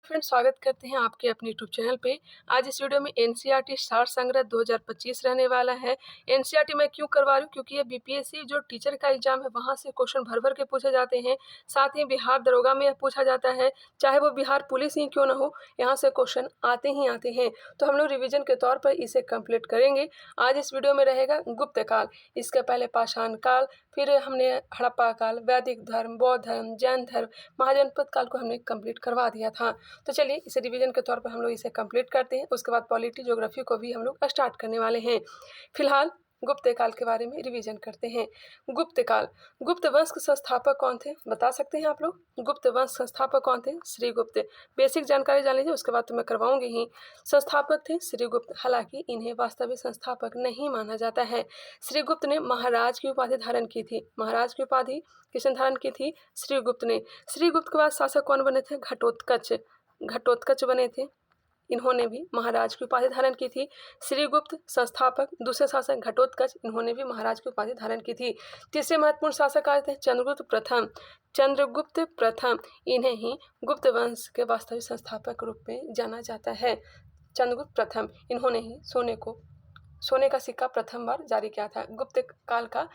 Friends, स्वागत करते हैं आपके अपने यूट्यूब चैनल पे। आज इस वीडियो में एनसीईआरटी सार संग्रह 2025 रहने वाला है। एनसीईआरटी मैं क्यों करवा रही हूँ, क्योंकि ये बीपीएससी जो टीचर का एग्जाम है वहाँ से क्वेश्चन भर भर के पूछे जाते हैं। साथ ही बिहार दरोगा में पूछा जाता है, चाहे वो बिहार पुलिस ही क्यों ना हो, यहाँ से क्वेश्चन आते ही आते हैं। तो हम लोग रिविजन के तौर पर इसे कंप्लीट करेंगे। आज इस वीडियो में रहेगा गुप्त काल, इसके पहले पाषाण काल, फिर हमने हड़प्पा काल, वैदिक धर्म, बौद्ध धर्म, जैन धर्म, महाजनपद काल को हमने कंप्लीट करवा दिया था। तो चलिए इसे रिवीजन के तौर पर हम लोग इसे कंप्लीट करते हैं। उसके बाद पॉलिटी ज्योग्राफी को भी हम लोग स्टार्ट करने वाले हैं। फिलहाल गुप्त काल के बारे में रिवीजन करते हैं। गुप्त काल, गुप्त वंश के संस्थापक कौन थे, बता सकते हैं आप लोग? गुप्त वंश संस्थापक कौन थे? श्रीगुप्त। बेसिक जानकारी जान लीजिए, उसके बाद तो मैं करवाऊंगी ही। संस्थापक थे श्रीगुप्त, हालांकि इन्हें वास्तविक संस्थापक नहीं माना जाता है। श्रीगुप्त ने महाराज की उपाधि धारण की थी। महाराज की उपाधि किसने धारण की थी? श्रीगुप्त ने। श्रीगुप्त के बाद शासक कौन बने थे? घटोत्कच। घटोत्कच बने थे, इन्होंने भी महाराज की उपाधि धारण की थी। श्रीगुप्त संस्थापक, दूसरे शासक घटोत्कच, इन्होंने भी महाराज की उपाधि धारण की थी। तीसरे महत्वपूर्ण शासक आए थे चंद्रगुप्त प्रथम। चंद्रगुप्त प्रथम, इन्हें ही गुप्त वंश के वास्तविक संस्थापक रूप में जाना जाता है। चंद्रगुप्त प्रथम, इन्होंने ही सोने का सिक्का प्रथम बार जारी किया था। गुप्त काल का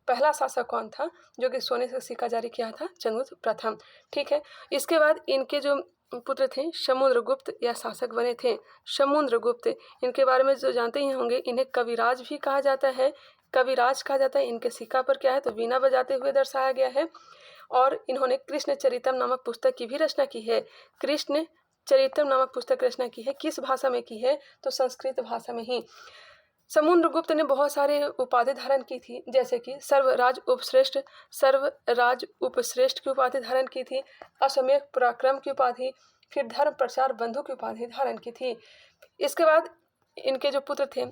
पहला शासक कौन था जो कि सोने का सिक्का जारी किया था? चंद्रगुप्त प्रथम। ठीक है, इसके बाद इनके जो पुत्र थे समुद्रगुप्त, या शासक बने थे समुद्रगुप्त। इनके बारे में जो जानते ही होंगे, इन्हें कविराज भी कहा जाता है। कविराज कहा जाता है। इनके सिक्का पर क्या है तो वीणा बजाते हुए दर्शाया गया है। और इन्होंने कृष्ण चरितम नामक पुस्तक की भी रचना की है। कृष्ण चरितम नामक पुस्तक रचना की है। किस भाषा में की है तो संस्कृत भाषा में ही। समुद्रगुप्त ने बहुत सारे उपाधि धारण की थी, जैसे कि सर्वराज उपश्रेष्ठ की उपाधि धारण की थी, अश्वमेध पराक्रम की उपाधि, फिर धर्म प्रचार बंधु की उपाधि धारण की थी। इसके बाद इनके जो पुत्र थे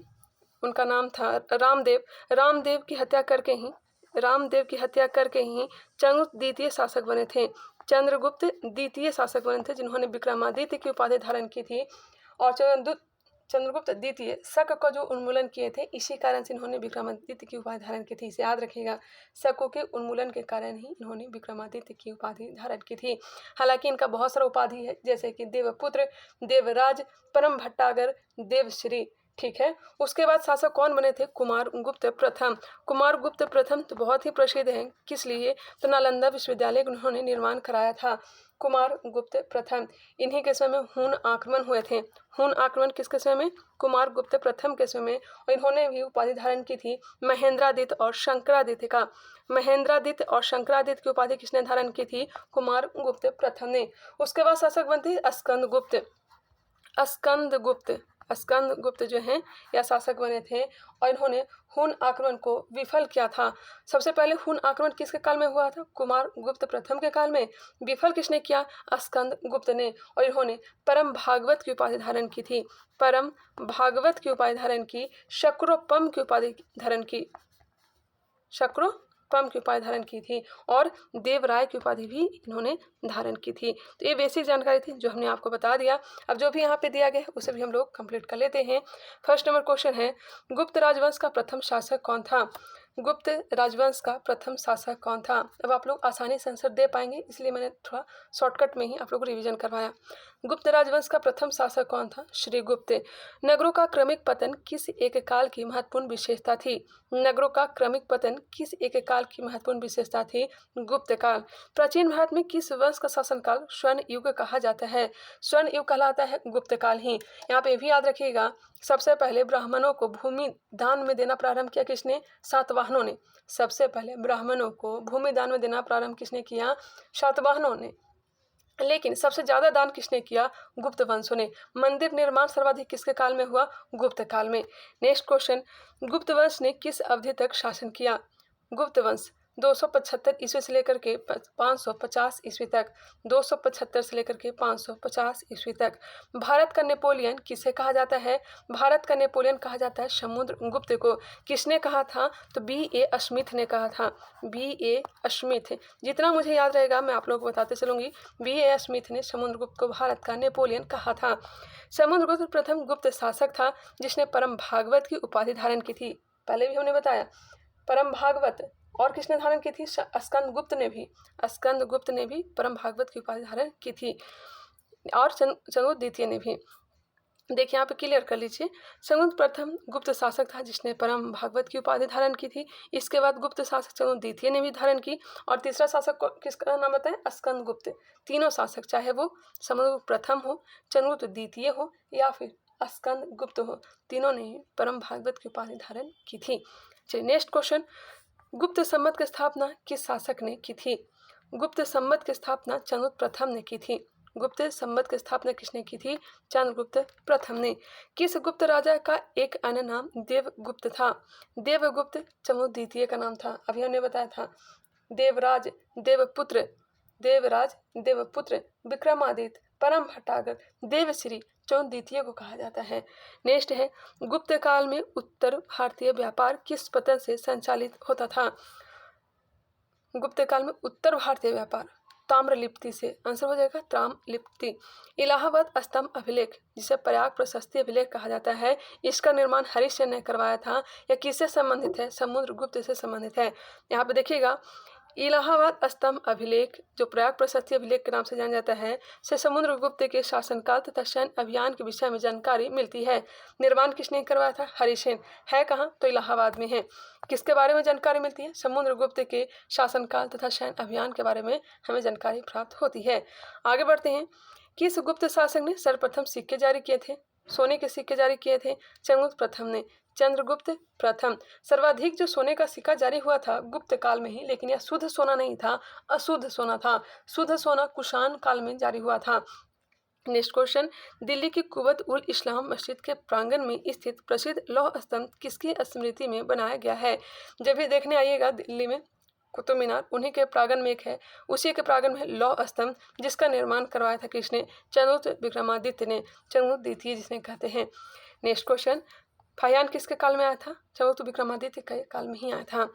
उनका नाम था रामदेव। रामदेव की हत्या करके ही चंद्रगुप्त द्वितीय शासक बने थे। चंद्रगुप्त द्वितीय शासक बने थे, जिन्होंने विक्रमादित्य की उपाधि धारण की थी। और चंद्रगुप्त द्वितीय शक को जो उन्मूलन किए थे, इसी कारण से इन्होंने विक्रमादित्य की उपाधि धारण की थी। इसे याद रखिएगा, शकों के उन्मूलन के कारण ही इन्होंने विक्रमादित्य की उपाधि धारण की थी। हालांकि इनका बहुत सारा उपाधि है, जैसे कि देवपुत्र, देवराज, परम भट्टागर, देवश्री। ठीक है, उसके बाद शासक कौन बने थे? कुमारगुप्त प्रथम। कुमारगुप्त प्रथम तो बहुत ही प्रसिद्ध हैं, किस लिए तो नालंदा विश्वविद्यालय का उन्होंने निर्माण कराया था। कुमारगुप्त प्रथम, इन्हीं के समय में हून आक्रमण हुए थे। हून आक्रमण किसके समय में? कुमारगुप्त प्रथम के समय में। और इन्होंने भी उपाधि धारण की थी महेंद्रादित्य और शंकरादित्य का। महेंद्रादित्य और शंकरादित्य की उपाधि किसने धारण की थी? कुमारगुप्त प्रथम ने। उसके बाद शासक बनते स्कंदगुप्त। स्कंदगुप्त जो हैं या शासक बने थे, और इन्होंने हून आक्रमण को विफल किया था। सबसे पहले हून आक्रमण किसके काल में हुआ था? कुमारगुप्त प्रथम के काल में। विफल किसने किया? स्कंदगुप्त ने। और इन्होंने परम भागवत की उपाधि धारण की थी। परम भागवत की उपाधि धारण की। शक्रोपम की उपाधि धारण की। शक्रोपम की उपाधि धारण की थी। और देवराय की उपाधि भी इन्होंने धारण की थी। तो ये बेसिक जानकारी थी जो हमने आपको बता दिया। अब जो भी यहाँ पे दिया गया है उसे भी हम लोग कंप्लीट कर लेते हैं। फर्स्ट नंबर क्वेश्चन है, गुप्त राजवंश का प्रथम शासक कौन था? गुप्त राजवंश का प्रथम शासक कौन था? अब आप लोग आसानी से आंसर दे पाएंगे, इसलिए मैंने थोड़ा शॉर्टकट में ही आप लोग को रिवीजन करवाया। गुप्त राजवंश का प्रथम शासक कौन था? श्रीगुप्त। नगरों का क्रमिक पतन किस एक काल की महत्वपूर्ण विशेषता थी? नगरों का क्रमिक पतन किस एक काल की महत्वपूर्ण विशेषता थी? गुप्त काल। प्राचीन भारत में किस वंश का शासनकाल स्वर्ण युग कहा जाता है? स्वर्ण युग कहलाता है गुप्त काल ही। यहाँ पे भी याद रखिएगा, सबसे पहले ब्राह्मणों को भूमि दान में देना प्रारंभ किया किसने? सातवाहनों ने। सबसे पहले ब्राह्मणों को भूमि दान में देना प्रारंभ किसने किया? सातवाहनों ने। लेकिन सबसे ज्यादा दान किसने किया? गुप्त वंशों ने। मंदिर निर्माण सर्वाधिक किसके काल में हुआ? गुप्त काल में। नेक्स्ट क्वेश्चन, गुप्त वंश ने किस अवधि तक शासन किया? गुप्त वंश 275 ईस्वी से लेकर के 550 ईस्वी तक। 275 से लेकर के 550 ईस्वी तक। भारत का नेपोलियन किसे कहा जाता है? भारत का नेपोलियन कहा जाता है समुद्रगुप्त को। किसने कहा था? तो B.A. स्मिथ ने कहा था। B.A. स्मिथ। जितना मुझे याद रहेगा मैं आप लोगों को बताते चलूंगी। B.A. स्मिथ ने समुद्रगुप्त को भारत का नेपोलियन कहा था। समुद्रगुप्त प्रथम गुप्त शासक था जिसने परम भागवत की उपाधि धारण की थी। पहले भी हमने बताया परम भागवत। और किसने धारण की थी? स्कंदगुप्त ने भी परम भागवत की उपाधि धारण की थी। और चंद्रगुप्त द्वितीय ने भी। देखिए यहाँ पे क्लियर कर लीजिए, चंद्रगुप्त प्रथम गुप्त शासक था जिसने परम भागवत की उपाधि धारण की थी। इसके बाद गुप्त शासक चंद्रगुप्त द्वितीय ने भी धारण की, और तीसरा शासक किसका नाम बताएं? स्कंद गुप्त। तीनों शासक, चाहे वो चंद्रगुप्त प्रथम हो, चंद्रगुप्त द्वितीय हो या फिर स्कंद गुप्त हो, तीनों ने परम भागवत की उपाधि धारण की थी। चलिए नेक्स्ट क्वेश्चन, गुप्त संवत की स्थापना किस शासक ने की थी? गुप्त संवत की स्थापना चंद्रगुप्त प्रथम ने की थी। गुप्त संवत की स्थापना किसने की थी? चंद्रगुप्त प्रथम ने। किस गुप्त राजा का एक अन्य नाम देवगुप्त था? देवगुप्त चंद्रगुप्त द्वितीय का नाम था, अभी हमने बताया था। देवराज, देवपुत्र, देवराज, देवपुत्र, विक्रमादित्य, परम भट्टागर, देवश्री चंद्रगुप्त द्वितीय को कहा जाता है। नेक्स्ट है, गुप्त काल में उत्तर भारतीय व्यापार किस पद्धति से संचालित होता था? गुप्त काल में उत्तर भारतीय व्यापार ताम्रलिप्ति से, आंसर हो जाएगा ताम्रलिप्ति। इलाहाबाद स्तंभ अभिलेख, जिसे प्रयाग प्रशस्ति अभिलेख कहा जाता है, इसका निर्माण हरिश्चंद्र ने करवाया था। यह किससे संबंधित है? समुद्रगुप्त से संबंधित है। यहाँ पे देखिएगा, इलाहाबाद स्तंभ अभिलेख जो प्रयाग प्रशस्ति अभिलेख के नाम से जाना जाता है, से समुद्रगुप्त के शासनकाल तथा सैन्य अभियान के विषय में जानकारी मिलती है। निर्माण किसने करवाया था? हरिसेन। है कहाँ? तो इलाहाबाद में है। किसके बारे में जानकारी मिलती है? समुद्रगुप्त के शासनकाल तथा सैन्य अभियान के बारे में हमें जानकारी प्राप्त होती है। आगे बढ़ते हैं, किस गुप्त शासक ने सर्वप्रथम सिक्के जारी किए थे? सोने के सिक्के जारी किए थे चंद्रगुप्त प्रथम ने। चंद्रगुप्त प्रथम। सर्वाधिक जो सोने का सिक्का जारी हुआ था गुप्त काल में ही, लेकिन यह शुद्ध सोना नहीं था, अशुद्ध सोना था। शुद्ध सोना कुषाण काल में जारी हुआ था। नेक्स्ट क्वेश्चन, दिल्ली की कुवत उल इस्लाम मस्जिद के प्रांगण में स्थित प्रसिद्ध लौह स्तंभ किसकी स्मृति में बनाया गया है? जब भी देखने आइएगा दिल्ली में कुतुब मीनार, उन्हीं के प्रांगण में एक है, उसी के प्रांगण में लौह स्तंभ, जिसका निर्माण करवाया था किसने? चंद्रगुप्त विक्रमादित्य ने, चंद्रगुप्त द्वितीय जिसने कहते हैं। नेक्स्ट क्वेश्चन, फाहियान किसके काल में आया था? चंद्रगुप्त विक्रमादित्य के काल में ही आया था।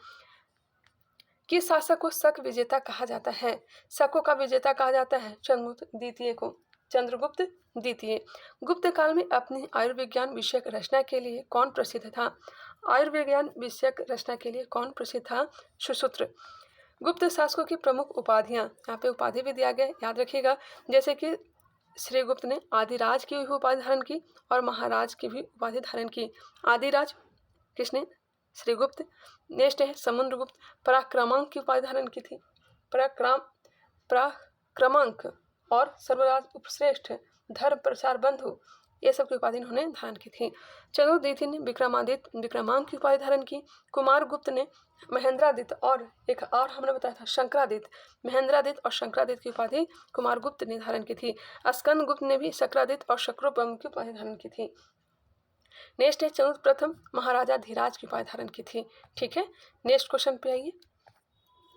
किस शासक को शक विजेता कहा जाता है? शकों का विजेता कहा जाता है चंद्रगुप्त द्वितीय को, चंद्रगुप्त द्वितीय। गुप्त काल में अपनी आयुर्विज्ञान विषयक रचना के लिए कौन प्रसिद्ध था? आयुर्विज्ञान विषयक रचना के लिए कौन प्रसिद्ध था? सुश्रुत। गुप्त शासकों की प्रमुख उपाधियां, यहाँ पे उपाधि भी दिया गया, याद रखिएगा, जैसे कि श्रीगुप्त ने आदिराज की भी उपाधि धारण की और महाराज की भी उपाधि धारण की। आदिराज किसने? श्रीगुप्त। नेक्स्ट है समुद्रगुप्त, पराक्रमांक की उपाधि धारण की थी, पराक्रमांक, और सर्वराज उपश्रेष्ठ, धर्म प्रचार बंधु, ये सब की उपाधि इन्होंने धारण की थी। चंद्रगुप्त द्वितीय ने विक्रमादित्य विक्रमांक की उपाधि धारण की। कुमारगुप्त ने महेंद्रादित्य और एक और हमने बताया था शंकरादित्य, महेंद्रादित्य और शंकरादित्य की उपाधि कुमारगुप्त ने धारण की थी। स्कंदगुप्त ने भी शक्रादित्य और शक्रोपम की उपाधि धारण की थी। नेक्स्ट है चंद्रगुप्त प्रथम महाराजा धीराज की उपाधि धारण की थी। ठीक है, नेक्स्ट क्वेश्चन पे आइए,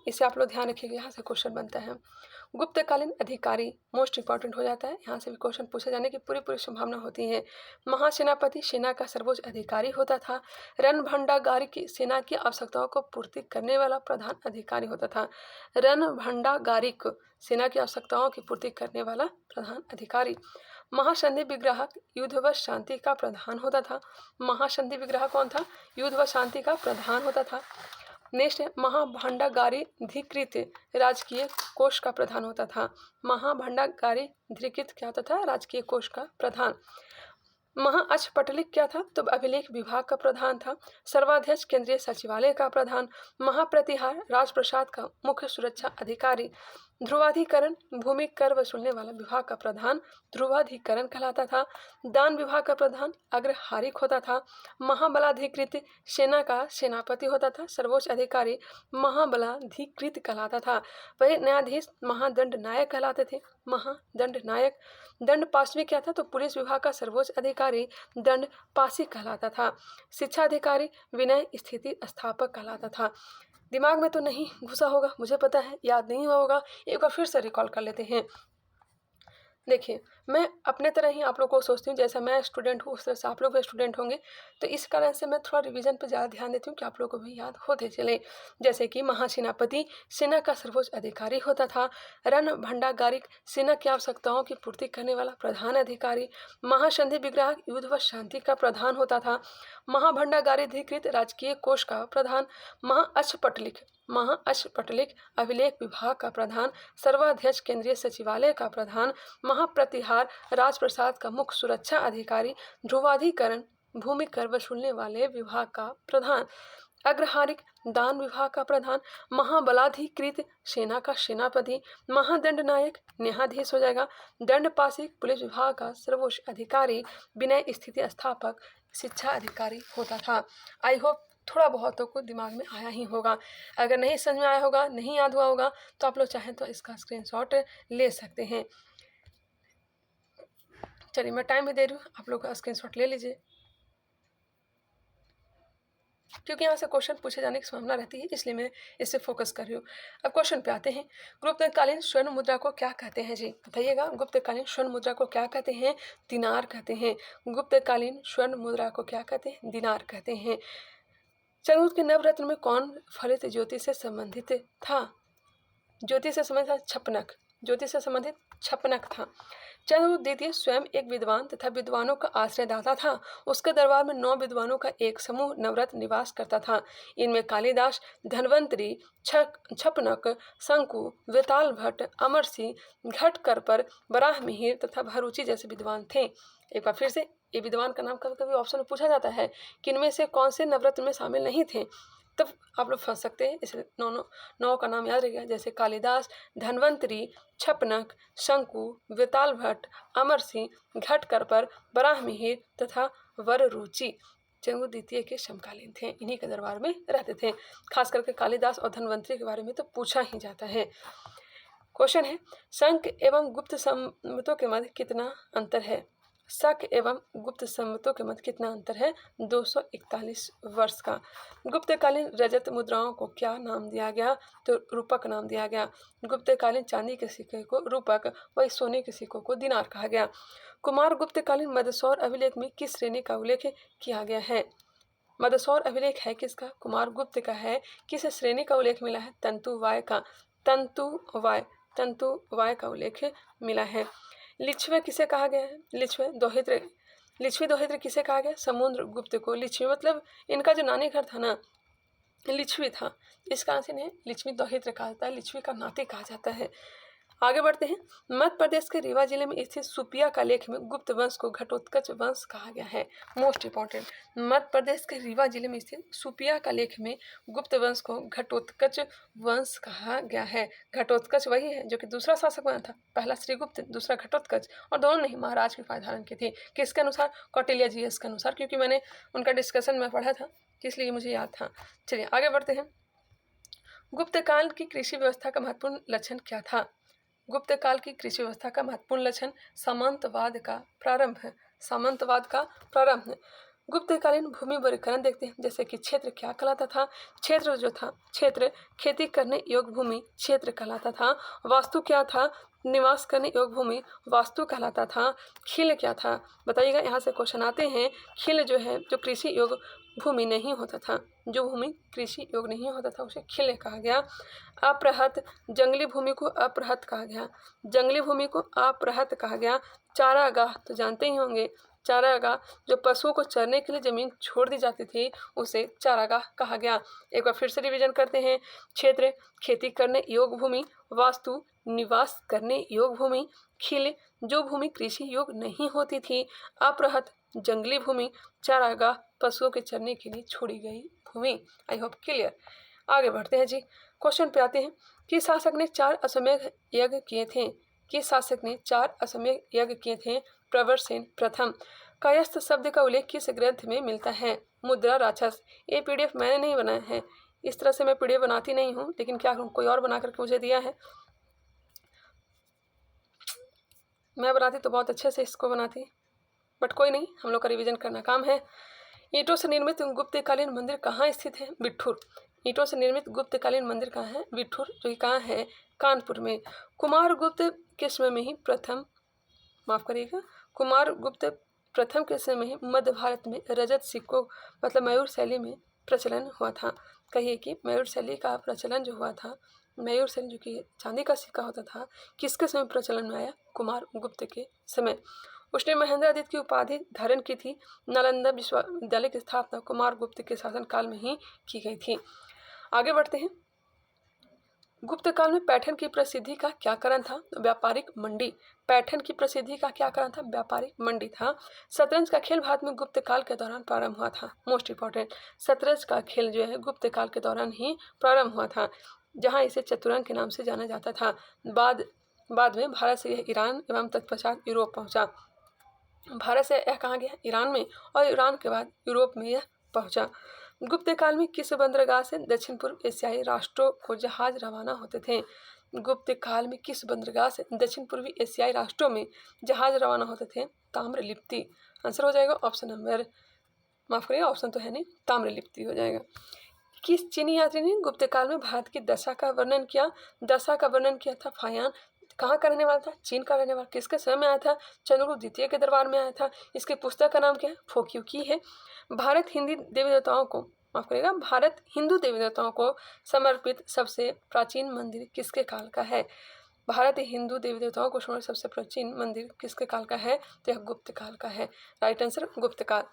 इसे आप लोग ध्यान रखिएगा, यहाँ से क्वेश्चन बनता है। गुप्तकालीन अधिकारी मोस्ट इंपॉर्टेंट हो जाता है, यहाँ से भी क्वेश्चन पूछे जाने की पूरी संभावना होती है। महासेनापति सेना का सर्वोच्च अधिकारी होता था। रणभंडागारिक सेना की आवश्यकताओं को पूर्ति करने वाला प्रधान अधिकारी होता था। रणभंडागारिक सेना की आवश्यकताओं की पूर्ति करने वाला प्रधान अधिकारी। महासंधि विग्राहक युद्ध व शांति का प्रधान होता था। महासंधि विग्राहक कौन था? युद्ध व शांति का प्रधान होता था। नेक्स्ट है महाभंडागारिधिकृत राजकीय कोष का प्रधान होता था। महाभंडागारिधिकृत क्या होता था? राजकीय कोष का प्रधान। महाअक्षपटलिक क्या था? तो अभिलेख विभाग का प्रधान था। सर्वाध्यक्ष केंद्रीय सचिवालय का प्रधान। महाप्रतिहार राजप्रसाद का मुख्य सुरक्षा अधिकारी। ध्रुवाधिकरण भूमि कर वसूलने वाला विभाग का प्रधान ध्रुवाधिकरण कहलाता था। दान विभाग का प्रधान अग्रहारिक होता था। महाबलाधिकृत सेना का सेनापति होता था। सर्वोच्च अधिकारी महाबलाधिकृत कहलाता था। वही न्यायाधीश महादंड नायक कहलाते थे। महादंड नायक। दंड पाशवी क्या था? तो पुलिस विभाग का सर्वोच्च अधिकारी दंड पाशी कहलाता था। शिक्षा अधिकारी विनय स्थिति स्थापक कहलाता था। दिमाग में तो नहीं घुसा होगा, मुझे पता है, याद नहीं हुआ होगा, एक बार फिर से रिकॉल कर लेते हैं। देखिए, मैं अपने तरह ही आप लोग को सोचती हूँ, जैसा मैं स्टूडेंट हूँ उस तरह से आप लोग भी स्टूडेंट होंगे, तो इस कारण से मैं थोड़ा रिवीजन पे ज़्यादा ध्यान देती हूँ कि आप लोगों को भी याद होते चले। जैसे कि महासेनापति सेना का सर्वोच्च अधिकारी होता था। रणभंडागारिक सेना की आवश्यकताओं की पूर्ति करने वाला प्रधान अधिकारी। महासंधि विग्राहक युद्ध व शांति का प्रधान होता था। महाभंडागारिधिकृत राजकीय कोष का प्रधान। महाअक्षपटलिक अभिलेख विभाग का प्रधान। सर्वाध्यक्ष केंद्रीय सचिवालय का प्रधान। महाप्रतिहार राजप्रसाद का मुख्य सुरक्षा अधिकारी, ध्रुवाधिकरण भूमि कर वसूलने वाले विभाग का प्रधान, अग्रहारिक दान विभाग का प्रधान, महाबलाधिकृत सेना का सेनापति, महादंड नायक न्यायाधीश हो जाएगा, दंडपाशिक पुलिस विभाग का सर्वोच्च अधिकारी, विनय स्थिति स्थापक शिक्षा अधिकारी होता था। आई होप थोड़ा बहुत को दिमाग में आया ही होगा। अगर नहीं समझ में आया होगा, नहीं याद हुआ होगा, तो आप लोग चाहें तो इसका स्क्रीनशॉट ले सकते हैं। चलिए मैं टाइम भी दे रही हूँ, आप लोग का स्क्रीनशॉट ले लीजिए, क्योंकि यहाँ से क्वेश्चन पूछे जाने की संभावना रहती है, इसलिए मैं इस पे फोकस कर रही हूँ। अब क्वेश्चन पे आते हैं। गुप्तकालीन स्वर्ण मुद्रा को क्या कहते हैं जी, बताइएगा। गुप्तकालीन स्वर्ण मुद्रा को क्या कहते हैं? दिनार कहते हैं। गुप्तकालीन स्वर्ण मुद्रा को क्या कहते हैं? दिनार कहते हैं। चंद्रगुप्त के नवरत्न में कौन फलित ज्योति से संबंधित था? ज्योति से संबंधित छपनक, ज्योति से संबंधित छपनक था। चंद्रगुप्त द्वितीय स्वयं एक विद्वान तथा विद्वानों का आश्रयदाता था। उसके दरबार में 9 विद्वानों का एक समूह नवरत्न निवास करता था। इनमें कालिदास, धन्वंतरी, छपनक, शंकु, वेताल भट्ट, अमर सिंह, घटकरपर, बराहमिहिर तथा भरूची जैसे विद्वान थे। एक बार फिर से, ये विद्वान का नाम कभी कभी ऑप्शन में पूछा जाता है कि इनमें से कौन से नवरत्न में शामिल नहीं थे, तब आप लोग फंस सकते हैं। इसलिए नौ का नाम याद रखिएगा, जैसे कालिदास, धन्वंतरी, छपनक, शंकु, वेताल भट्ट, अमर सिंह, घटकरपर, बराहमिहिर तथा वररुचि चंद्रगुप्त द्वितीय के समकालीन थे। इन्हीं के दरबार में रहते थे। खास करके कालिदास और धन्वंतरी के बारे में तो पूछा ही जाता है। क्वेश्चन है, शंख एवं गुप्त संवतों के मध्य कितना अंतर है? शक एवं गुप्त संवतों के मध्य कितना अंतर है? 241 वर्ष का। गुप्तकालीन रजत मुद्राओं को क्या नाम दिया गया? तो रूपक नाम दिया गया। गुप्तकालीन चांदी के सिक्के को रूपक, वही सोने के सिक्कों को दिनार कहा गया। कुमार गुप्तकालीन मदसौर अभिलेख में किस श्रेणी का उल्लेख किया गया है? मदसौर अभिलेख है किसका? कुमार गुप्त का है। किस श्रेणी का उल्लेख मिला है? तंतुवाय का। तंतुवाय का उल्लेख मिला है। लिच्छवी किसे कहा गया है? लिच्छवी दोहित्र किसे कहा गया? समुद्र गुप्त को। लिच्छवी मतलब इनका जो नानी घर था ना, लिच्छवी था, इसका आंसर है लिच्छवी दोहित्र कहा जाता है, लिच्छवी का नाती कहा जाता है। आगे बढ़ते हैं। मध्य प्रदेश के रीवा जिले में स्थित सुपिया का लेख में गुप्त वंश को घटोत्कच वंश कहा गया है। मोस्ट इंपॉर्टेंट, मध्य प्रदेश के रीवा जिले में स्थित सुपिया का लेख में गुप्त वंश को घटोत्कच वंश कहा गया है। घटोत्कच वही है जो कि दूसरा शासक बना था, पहला श्रीगुप्त, दूसरा घटोत्कच, और दोनों नहीं महाराज के पायधारण के थे। किसके अनुसार? कौटिल्य जीएस के अनुसार, क्योंकि मैंने उनका डिस्कशन में पढ़ा था, इसलिए मुझे याद था। चलिए आगे बढ़ते हैं। गुप्त काल की कृषि व्यवस्था का महत्वपूर्ण लक्षण क्या था? गुप्त काल की कृषि व्यवस्था का महत्वपूर्ण लक्षण सामंतवाद का प्रारंभ है। सामंतवाद का प्रारंभ है। गुप्तकालीन भूमि वर्गीकरण देखते हैं, जैसे कि क्षेत्र क्या कहलाता था? क्षेत्र जो था, क्षेत्र खेती करने योग्य भूमि क्षेत्र कहलाता था। वास्तु क्या था? निवास करने योग्य भूमि वास्तु कहलाता था। खिल क्या था? बताइएगा, यहाँ से क्वेश्चन आते हैं। खिल जो है, जो कृषि योग्य भूमि नहीं होता था, जो भूमि कृषि योग्य नहीं होता था, उसे खिल कहा गया। अप्रहत, जंगली भूमि को अप्रहत कहा गया। जंगली भूमि को अप्रहत कहा गया। चारागाह तो जानते ही होंगे, चारागाह जो पशुओं को चरने के लिए जमीन छोड़ दी जाती थी, उसे चारागाह कहा गया। एक बार फिर से रिवीजन करते हैं। क्षेत्र खेती करने योग्य भूमि, वास्तु निवास करने योग्य भूमि, खिल जो भूमि कृषि योग्य नहीं होती थी, अप्रहत जंगली भूमि, चारागाह पशुओं के चरने के लिए छोड़ी गई भूमि। I hope clear. आगे बढ़ते हैं जी। क्वेश्चन पे आते हैं। किस शासक ने 4 अश्वमेध यज्ञ किए थे? किस शासक ने 4 अश्वमेध यज्ञ किए थे? प्रवरसेन प्रथम। कायस्थ शब्द का उल्लेख किस ग्रंथ में मिलता है? मुद्रा राक्षस। ये पीडीएफ मैंने नहीं बनाया है, इस तरह से मैं पीडीएफ बनाती नहीं हूँ, लेकिन क्या करूँ, कोई और बना करके मुझे दिया है। मैं बनाती तो बहुत अच्छे से इसको बनाती, बट कोई नहीं, हम लोग का रिवीजन करना काम है। ईंटों से निर्मित गुप्तकालीन मंदिर कहाँ स्थित है? बिठूर। ईंटों से निर्मित गुप्तकालीन मंदिर कहाँ है? बिठूर, जो कि कहाँ है? कानपुर में। कुमार गुप्त के समय में ही कुमार गुप्त प्रथम के समय में ही मध्य भारत में रजत सिक्कों मतलब मयूर शैली में प्रचलन हुआ था। कहिए कि मयूर शैली का प्रचलन जो हुआ था, मयूर शैली जो कि चांदी का सिक्का होता था, किसके समय प्रचलन में आया? कुमार गुप्त के समय। उसने महेंद्रादित्य की उपाधि धारण की थी। नालंदा विश्वविद्यालय की स्थापना कुमार गुप्त के शासनकाल में ही की गई थी। आगे बढ़ते हैं। गुप्त काल में पैठन की प्रसिद्धि का क्या कारण था? व्यापारिक मंडी। पैठन की प्रसिद्धि का क्या कारण था? व्यापारिक मंडी था। शतरंज का खेल भारत में गुप्त काल के दौरान प्रारंभ हुआ था। मोस्ट इंपॉर्टेंट, शतरंज का खेल जो है गुप्त काल के दौरान ही प्रारंभ हुआ था, जहाँ इसे चतुरंग के नाम से जाना जाता था। बाद में भारत से यह ईरान एवं तत्पश्चात यूरोप पहुंचा। भारत से यह कहाँ गया? ईरान में, और ईरान के बाद यूरोप में यह पहुंचा। गुप्त काल में किस बंदरगाह से दक्षिण पूर्व एशियाई राष्ट्रों को जहाज रवाना होते थे? गुप्त काल में किस बंदरगाह से दक्षिण पूर्वी एशियाई राष्ट्रों में जहाज रवाना होते थे? ताम्रलिप्ति। आंसर हो जाएगा ऑप्शन नंबर, माफ करिए ऑप्शन तो है नहीं, ताम्रलिप्ति हो जाएगा। किस चीनी यात्री ने गुप्त काल में भारत की दशा का वर्णन किया? दशा का वर्णन किया था फायान। कहाँ का रहने वाला था? चीन का रहने वाला। किसके समय में आया था? चंद्रगुप्त द्वितीय के दरबार में आया था। इसकी पुस्तक का नाम क्या है? फोक्यूकी है। भारत हिंदी देवी देवताओं को, माफ करिएगा, भारत हिंदू देवी देवताओं को समर्पित सबसे प्राचीन मंदिर किसके काल का है? भारत हिंदू देवी देवताओं को समर्पित सबसे प्राचीन मंदिर किसके काल का है? तो यह गुप्त काल का है। राइट आंसर गुप्त काल।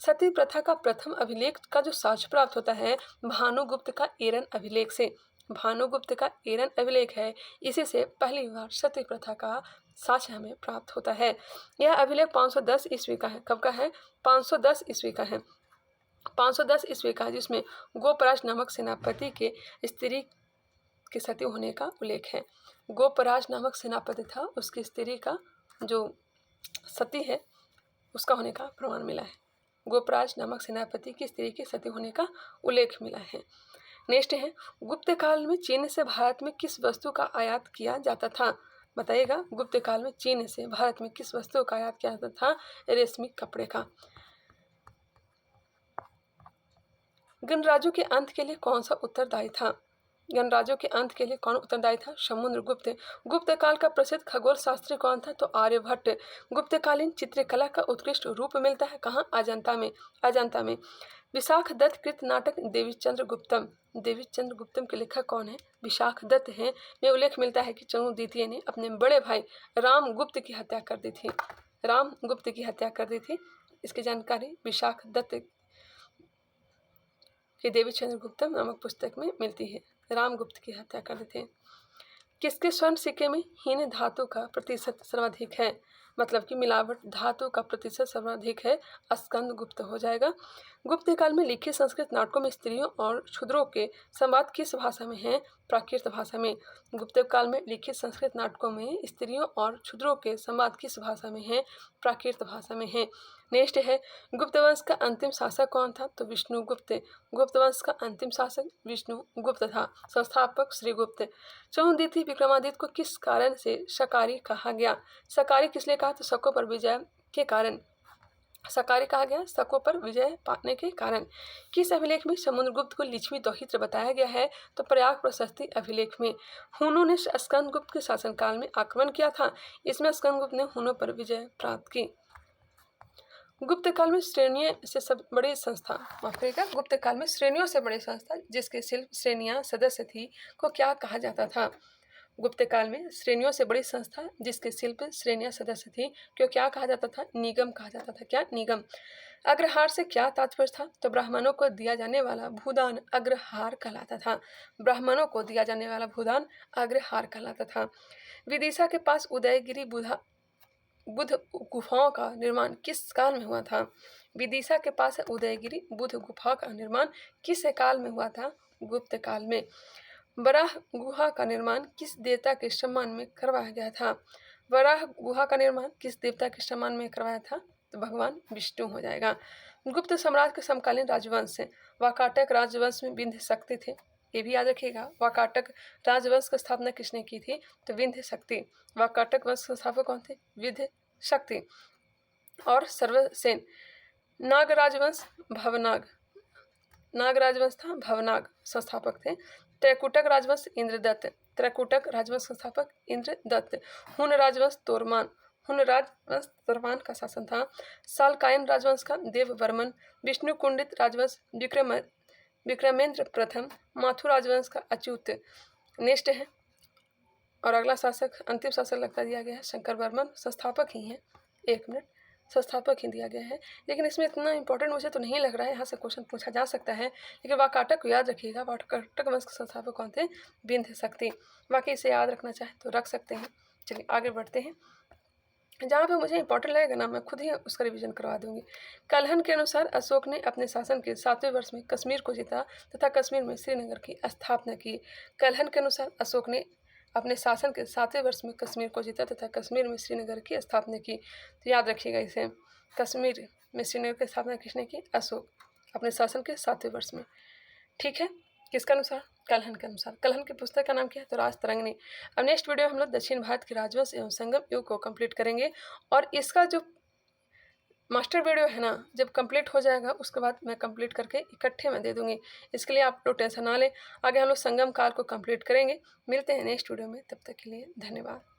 सती प्रथा का प्रथम अभिलेख का जो साक्ष्य प्राप्त होता है भानुगुप्त का एरन अभिलेख से। भानुगुप्त का एरन अभिलेख है, इसी से पहली बार सती प्रथा का साक्ष्य हमें प्राप्त होता है। यह अभिलेख 510 ईस्वी का है। कब का है? 510 ईस्वी का है। 510 ईस्वी का, जिसमें गोपराज नामक सेनापति के स्त्री के सती होने का उल्लेख है। गोपराज नामक सेनापति था, उसकी स्त्री का जो सती है उसका होने का प्रमाण मिला है। गोपराज नामक सेनापति की स्त्री के सती होने का उल्लेख मिला है। नेक्स्ट है, गुप्त काल में चीन से भारत में किस वस्तु का आयात किया जाता था? बताइएगा, गुप्त काल में चीन से भारत में किस वस्तु का आयात किया जाता था? रेशमी कपड़े का। गणराज्यों के अंत के लिए कौन सा उत्तरदायी था? गणराज्यों के अंत के लिए कौन उत्तरदायी था? समुद्रगुप्त। गुप्त काल का प्रसिद्ध खगोल शास्त्री कौन था? तो आर्यभट्ट। गुप्तकालीन चित्रकला का उत्कृष्ट रूप मिलता है कहाँ? अजंता में। अजंता में। विशाख दत्त कृत नाटक देवीचंद्र गुप्तम। देवीचंद्र गुप्तम के लेखक कौन है? विशाख दत्त हैं। में उल्लेख मिलता है कि चंद्रगुप्त द्वितीय ने अपने बड़े भाई रामगुप्त की हत्या कर दी थी। रामगुप्त की हत्या कर दी थी। इसकी जानकारी विशाख दत्त की देवीचंद्र गुप्तम नामक पुस्तक में मिलती है। रामगुप्त की हत्या कर दी थी। किसके स्वर्ण सिक्के में हीन धातु का प्रतिशत सर्वाधिक है? मतलब कि मिलावट धातु का प्रतिशत सर्वाधिक है। स्कंद गुप्त हो जाएगा। गुप्त काल में लिखित संस्कृत नाटकों में स्त्रियों और शूद्रों के संवाद किस भाषा में है? प्राकृत भाषा में। गुप्त काल में लिखित संस्कृत नाटकों में स्त्रियों और शूद्रों के संवाद किस भाषा में है? प्राकृत भाषा में है। नेक्स्ट है, गुप्त वंश का अंतिम शासक कौन था? तो विष्णुगुप्त। गुप्त वंश का अंतिम शासक विष्णुगुप्त था। संस्थापक श्रीगुप्त। चंद्रगुप्त विक्रमादित्य को किस कारण से शकारी कहा गया? शकारी किस लिए कहा? तो शकों पर विजय के कारण शकारी कहा गया, शकों पर विजय पाने के कारण। किस अभिलेख में समुद्रगुप्त को लिच्छवी दौहित्र बताया गया है? तो प्रयाग प्रशस्ति अभिलेख में। हुनों ने स्कंदगुप्त के शासनकाल में आक्रमण किया था। इसमें स्कंदगुप्त ने हुनों पर विजय प्राप्त की। गुप्त काल में श्रेणियों से सब बड़ी संस्था, माफ करिएगा, गुप्त काल में श्रेणियों से बड़ी संस्था जिसके शिल्प श्रेणियां सदस्य थी को क्या कहा जाता था? गुप्त काल में श्रेणियों से बड़ी संस्था जिसके शिल्प श्रेणियां सदस्य थी क्यों क्या कहा जाता था? निगम कहा जाता था। क्या? निगम। अग्रहार से क्या तात्पर्य था? तो ब्राह्मणों को दिया जाने वाला भूदान अग्रहार कहलाता था। ब्राह्मणों को दिया जाने वाला भूदान अग्रहार कहलाता था। विदिशा के पास उदयगिरी बुद्ध गुफाओं का निर्माण किस काल में हुआ था? विदिशा के पास उदयगिरी बुद्ध गुफा का निर्माण किस काल में हुआ था? गुप्त काल में। वराह गुहा का निर्माण किस देवता के सम्मान में करवाया गया था? वराह गुहा का निर्माण किस देवता के सम्मान में करवाया था? तो भगवान विष्णु हो जाएगा। गुप्त साम्राज्य के समकालीन राजवंश से वाकाटक राजवंश में विंध्य शक्ति थे। ये भी याद रखिएगा, वाकाटक राजवंश की स्थापना किसने की थी? तो विंध्य शक्ति। वाकाटक वंश के स्थापक कौन थे? विंध्य शक्ति। और सर्वसेन। नाग राजवंश भवनाग। नाग राजवंश था, भवनाग संस्थापक थे। त्रैकुटक राजवंश इंद्रदत्त। त्रैकुटक राजवंश संस्थापक इंद्रदत्त। हुन राजवंश तोरमान। हुन राजवंश तोरमान का शासन था। सालकायन राजवंश का देववर्मन। विष्णु कुंडित राजवंश विक्रमेंद्र प्रथम। माथु राजवंश का अच्युत। नेक्स्ट है, और अगला शासक अंतिम शासक लगता दिया गया है शंकर वर्मन, संस्थापक ही हैं। 1 मिनट, संस्थापक ही दिया गया है। लेकिन इसमें इतना इंपॉर्टेंट मुझे तो नहीं लग रहा है, यहाँ से क्वेश्चन पूछा जा सकता है, लेकिन वाकाटक को याद रखिएगा। वाकाटक वंश के संस्थापक कौन थे? विंध्य शक्ति। बाकी इसे याद रखना चाहे तो रख सकते हैं। चलिए आगे बढ़ते हैं। जहाँ पे मुझे इंपॉर्टेंट लगेगा ना, मैं खुद ही उसका रिवीजन करवा दूंगी। कलहन के अनुसार अशोक ने अपने शासन के 7वें वर्ष में कश्मीर को जीता तथा कश्मीर में श्रीनगर की स्थापना की। कलहन के अनुसार अशोक ने अपने शासन के 7वें वर्ष में कश्मीर को जीता तथा कश्मीर में श्रीनगर की स्थापना की। तो याद रखिएगा इसे, कश्मीर में श्रीनगर की स्थापना किसने की? अशोक, अपने शासन के 7वें वर्ष में। ठीक है, किसके अनुसार? कलहन के अनुसार। कलहन की पुस्तक का नाम क्या है? तो राजतरंगिणी। अब नेक्स्ट वीडियो हम लोग दक्षिण भारत के राजवंश एवं संगम युग को कंप्लीट करेंगे, और इसका जो मास्टर वीडियो है ना, जब कंप्लीट हो जाएगा उसके बाद मैं कंप्लीट करके इकट्ठे में दे दूंगी। इसके लिए आप लोग टेंशन ना लें। आगे हम लोग संगम काल को कंप्लीट करेंगे। मिलते हैं नेक्स्ट वीडियो में, तब तक के लिए धन्यवाद।